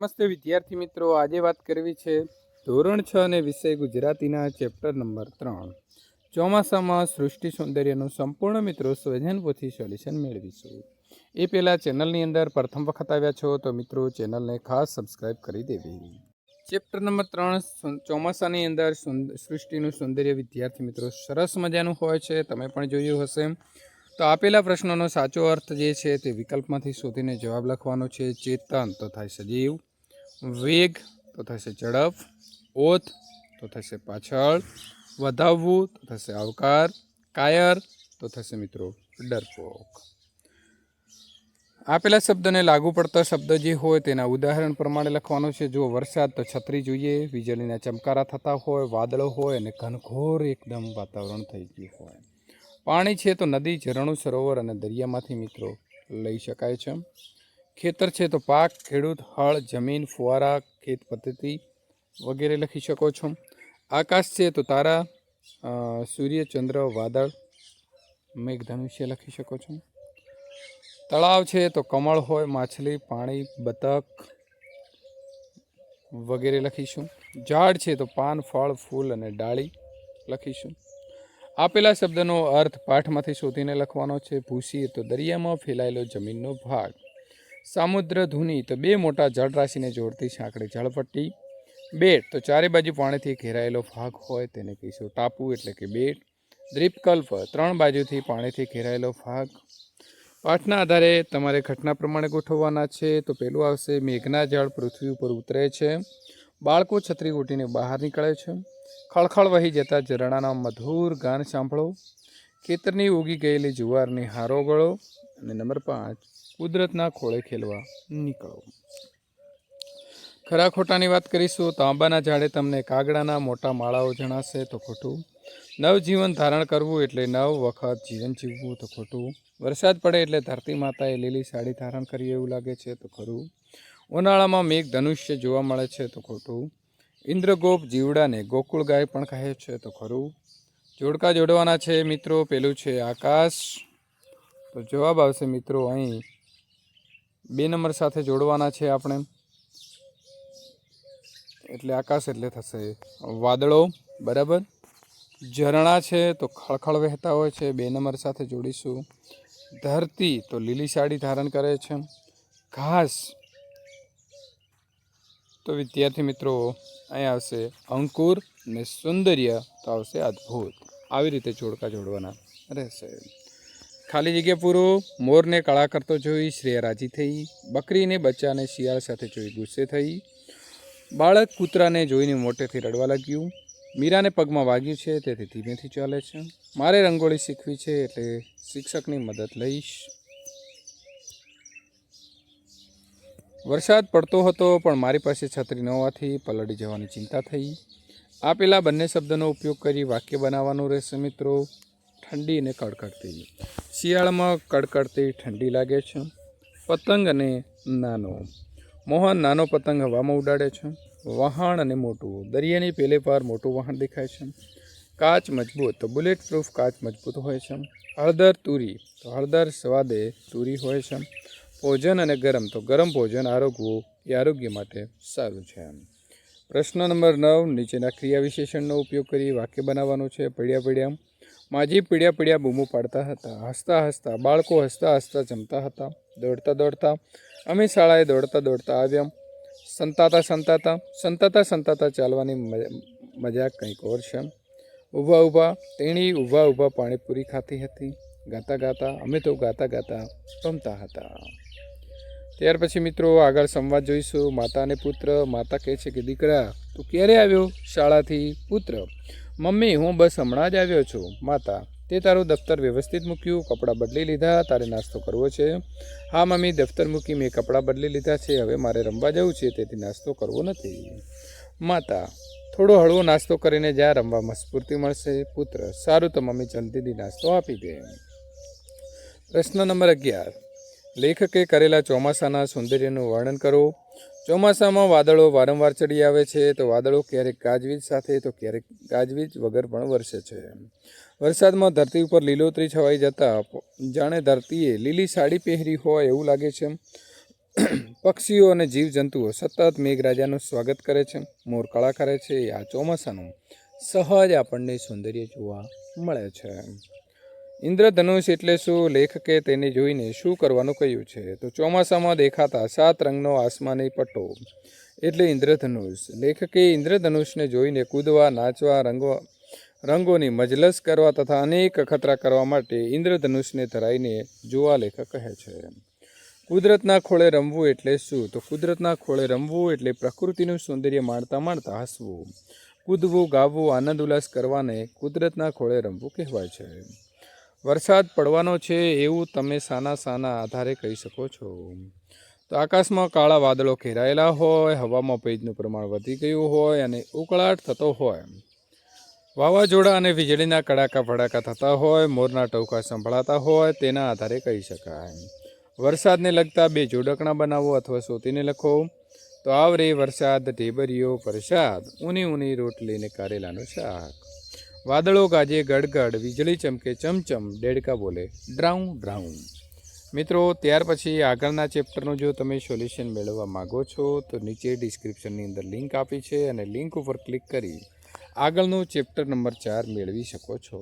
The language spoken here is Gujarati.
નમસ્તે વિદ્યાર્થી મિત્રો, આજે વાત કરવી છે ધોરણ 6 અને વિષય ગુજરાતીના ચેપ્ટર નંબર 3 ચોમાસામાં સૃષ્ટિ સૌંદર્યનું સંપૂર્ણ મિત્રો સ્વજનપોથી સોલ્યુશન મેળવીશું। એ પહેલાં ચેનલની અંદર પ્રથમ વખત આવ્યા છો તો મિત્રો ચેનલને ખાસ સબસ્ક્રાઈબ કરી દેવી। ચેપ્ટર નંબર 3 ચોમાસાની અંદર સૃષ્ટિનું સૌંદર્ય વિદ્યાર્થી મિત્રો સરસ મજાનું હોય છે, તમે પણ જોયું હશે। તો આપેલા પ્રશ્નોનો સાચો અર્થ જે છે તે વિકલ્પમાંથી શોધીને જવાબ લખવાનો છે। ચેતન તો થાય સજીવ, વેગ તો થશે ઝડપ, ઓથ તો થશે પાછળ, વધાવવું તો થશે આવકાર, કાયર તો થશે મિત્રો ડરપોક। આપેલા શબ્દને લાગુ પડતા શબ્દ જે હોય તેના ઉદાહરણ પ્રમાણે લખવાનું છે। જો વરસાદ તો છત્રી જોઈએ, વીજળીના ચમકારા થતા હોય, વાદળો હોય અને ઘનઘોર એકદમ વાતાવરણ થઈ ગયું હોય। પાણી છે તો નદી, ઝરણું, સરોવર અને દરિયામાંથી મિત્રો લઈ શકાય છે। ખેતર છે તો પાક, ખેડૂત, હળ, જમીન, ફુવારા, ખેત પદ્ધતિ વગેરે લખી શકો છો। આકાશ છે તો તારા, સૂર્ય, ચંદ્ર, વાદળ, મેઘધનુષ્ય લખી શકો છો। તળાવ છે તો કમળ હોય, માછલી, પાણી, બતક વગેરે લખીશું। ઝાડ છે તો પાન, ફળ, ફૂલ અને ડાળી લખીશું। આપેલા શબ્દનો અર્થ પાઠમાંથી શોધીને લખવાનો છે। ભૂસી તો દરિયામાં ફેલાયેલો જમીનનો ભાગ, સામુદ્ર ધુની તો બે મોટા જળરાશિને જોડતી સાંકડી જળપટ્ટી, બેટ તો ચારે બાજુ પાણીથી ઘેરાયેલો ભાગ હોય તેને કહીશું ટાપુ એટલે કે બેટ, દ્વીપકલ્પ ત્રણ બાજુથી પાણીથી ઘેરાયેલો ભાગ। પાઠના આધારે તમારે ઘટના પ્રમાણે ગોઠવવાના છે। તો પહેલું આવશે મેઘના જળ પૃથ્વી ઉપર ઉતરે છે, બાળકો છત્રી ઉઠીને બહાર નીકળે છે, ખળખળ વહી જતા ઝરણાના મધુર ગાન સાંભળો, ખેતરની ઉગી ગયેલી જુવારની હારો ગળો અને નંબર 5 કુદરતના ખોળે ખેલવા નીકળો। ખરા ખોટાની વાત કરીશું। તાંબાના ઝાડે તમને કાગડાના મોટા માળાઓ જણાશે તો ખોટું, નવજીવન ધારણ કરવું એટલે 9 વખત જીવન જીવવું તો ખોટું, વરસાદ પડે એટલે ધરતી માતાએ લીલી સાડી ધારણ કરી એવું લાગે છે તો ખરું, ઉનાળામાં મેઘ ધનુષ્ય જોવા મળે છે તો ખોટું, ઇન્દ્રગોપ જીવડાને ગોકુળ ગાય પણ કહે છે તો ખરું। જોડકા જોડવાના છે મિત્રો। પેલું છે આકાશ, તો જવાબ આવશે મિત્રો અહીં 2 નંબર સાથે જોડવાના છે આપણે, એટલે આકાશ એટલે થશે વાદળો, બરાબર। ઝરણા છે તો ખળખળ વહેતા હોય છે, 2 નંબર સાથે જોડીશું। ધરતી તો લીલી સાડી ધારણ કરે છે, ઘાસ તો વિદ્યાર્થી મિત્રો અહીં આવશે અંકુર ને સૌંદર્ય તો આવશે અદ્ભુત। આવી રીતે જોડકા જોડવાના રહેશે। ખાલી જગ્યા પૂરો। મોરને કળા કરતો જોઈ શ્રેયા રાજી થઈ, બકરીને બચ્ચાને શિયાળ સાથે જોઈ ગુસ્સે થઈ, બાળક કૂતરાને જોઈને મોટેથી રડવા લાગ્યું, મીરાને પગમાં વાગ્યું છે તેથી ધીમેથી ચાલે છે, મારે રંગોળી શીખવી છે એટલે શિક્ષકની મદદ લઈશ। વરસાદ પડતો હતો પણ મારી પાસે છત્રી ન હોવાથી પલળી જવાની ચિંતા થઈ। આપેલા બંને શબ્દનો ઉપયોગ કરી વાક્ય બનાવવાનું રહેશે મિત્રો। ઠંડી અને કડકડતી, શિયાળામાં કડકડતી ઠંડી લાગે છે। પતંગ અને નાનો, મોહન નાનો પતંગ હવામાં ઉડાડે છે। વહાણ અને મોટું, દરિયાની પેલે પાર મોટું વહાણ દેખાય છે। કાચ મજબૂત, તો બુલેટ પ્રૂફ કાચ મજબૂત હોય છે। હળદર તુરી, તો હળદર સ્વાદે તુરી હોય છે। ભોજન અને ગરમ, તો ગરમ ભોજન આરોગવું એ આરોગ્ય માટે સારું છે। પ્રશ્ન નંબર 9, નીચેના ક્રિયા વિશેષણનો ઉપયોગ કરી વાક્ય બનાવવાનું છે। પીડ્યા પીડ્યા, માજી પીડ્યા પીડ્યા બૂમો પાડતા હતા, હસતા હસતા, બાળકો હસતા હસતા જમતા હતા, દોડતા દોડતા, અમે શાળાએ દોડતા દોડતા આવ્યા, સંતાતા સંતાતા, સંતાતા સંતાતા ચાલવાની મજા કંઈક ઓર છે। ઊભા ઊભા, તેણી ઊભા ઊભા પાણીપુરી ખાતી હતી, ગાતા ગાતા, અમે તો ગાતા ગાતા રમતા હતા। ત્યાર પછી મિત્રો આગળ સંવાદ જોઈશું। માતા અને પુત્ર। માતા કહે છે કે દીકરા તું ક્યારે આવ્યો શાળાથી? પુત્ર, મમ્મી હું બસ હમણાં જ આવ્યો છું। માતા, તે તારું દફતર વ્યવસ્થિત મૂક્યું, કપડાં બદલી લીધા, તારે નાસ્તો કરવો છે? હા મમ્મી, દફતર મૂકી મેં કપડાં બદલી લીધા છે, હવે મારે રમવા જવું છે તેથી નાસ્તો કરવો નથી। માતા, થોડો હળવો નાસ્તો કરીને જા, રમવામાં સ્ફૂર્તિ મળશે। પુત્ર, સારું તો મમ્મી જલ્દીથી નાસ્તો આપી દે। પ્રશ્ન નંબર 11, લેખકે કરેલા ચોમાસાના સૌંદર્યનું વર્ણન કરો। ચોમાસામાં વાદળો વારંવાર ચડી આવે છે, તો વાદળો ક્યારેક ગાજવીજ સાથે તો ક્યારેક ગાજવીજ વગર પણ વરસે છે। વરસાદમાં ધરતી ઉપર લીલોતરી છવાઈ જતા જાણે ધરતીએ લીલી સાડી પહેરી હોય એવું લાગે છે। પક્ષીઓ અને જીવજંતુઓ સતત મેઘરાજાનું સ્વાગત કરે છે, મોર કળા કરે છે. આ ચોમાસાનું સહજ આપણને સૌંદર્ય જોવા મળે છે. ઇન્દ્રધનુષ એટલે શું? લેખકે તેને જોઈને શું કરવાનું કહ્યું છે? તો ચોમાસામાં દેખાતા 7 રંગનો આસમાની પટ્ટો એટલે ઇન્દ્રધનુષ. લેખકે ઇન્દ્રધનુષને જોઈને કૂદવા, નાચવા, રંગોની મજલસ કરવા તથા અનેક અખતરા કરવા માટે ઇન્દ્રધનુષને ધરાઈને જોવા લેખક કહે છે. કુદરતના ખોળે રમવું એટલે શું? તો કુદરતના ખોળે રમવું એટલે પ્રકૃતિનું સૌંદર્ય માણતા માણતા હસવું, કૂદવું, ગાવું, આનંદ ઉલ્લાસ કરવાને કુદરતના ખોળે રમવું કહેવાય છે. વરસાદ પડવાનો છે એવું તમે શાના આધારે કહી શકો છો? તો આકાશમાં કાળા વાદળો ઘેરાયેલા હોય, હવામાં ભેજનું પ્રમાણ વધી ગયું હોય અને ઉકળાટ થતો હોય, વાવાઝોડા અને વીજળીના કડાકા ભડાકા થતા હોય, મોરના ટહુકા સંભળાતા હોય, તેના આધારે કહી શકાય. વરસાદને લગતા 2 જોડકણા બનાવો અથવા શોધીને લખો. તો આવરે વરસાદ, ઢેબરિયો પ્રસાદ, ઊની રોટલીને કારેલાનું શાક. વાદળો ગાજે ગડગડ, વીજળી ચમકે ચમચમ, દેડકા બોલે ડ્રાઉં ડ્રાઉં. મિત્રો, ત્યાર પછી આગળના ચેપ્ટરનું જો તમે સોલ્યુશન મેળવવા માગો છો તો નીચે ડિસ્ક્રિપ્શનની અંદર લિંક આપી છે અને લિંક ઉપર ક્લિક કરી આગળનું ચેપ્ટર નંબર 4 મેળવી શકો છો.